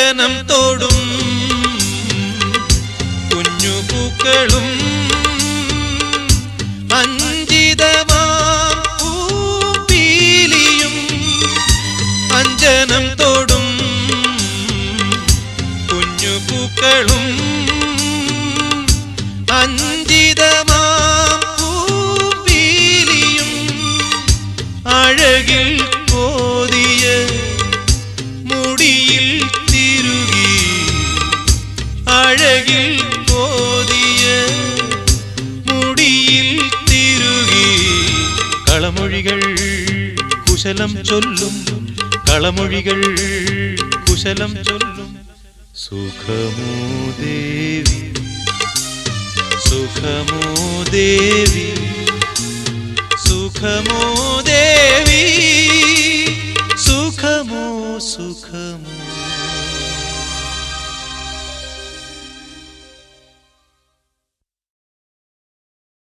അഞ്ജനം തോടും കുഞ്ഞുപൂക്കളും അഞ്ജിതമാം പൂപ്പീലിയും അഞ്ജനം തോടും കുഞ്ഞുപൂക്കളും അഞ്ജിതമാം പൂപ്പീലിയും അഴകിൽ കോതിയ മുടിയിൽ തിരുകി അഴകിൽ കോതിയ മുടിയിൽ തിരുകി കളമൊഴികൾ കുശലം ചൊല്ലും കളമൊഴികൾ കുശലം ചൊല്ലും സുഖമോ ദേവി സുഖമോ ദേവി സുഖമോ ദേവി സുഖമോ സുഖമോ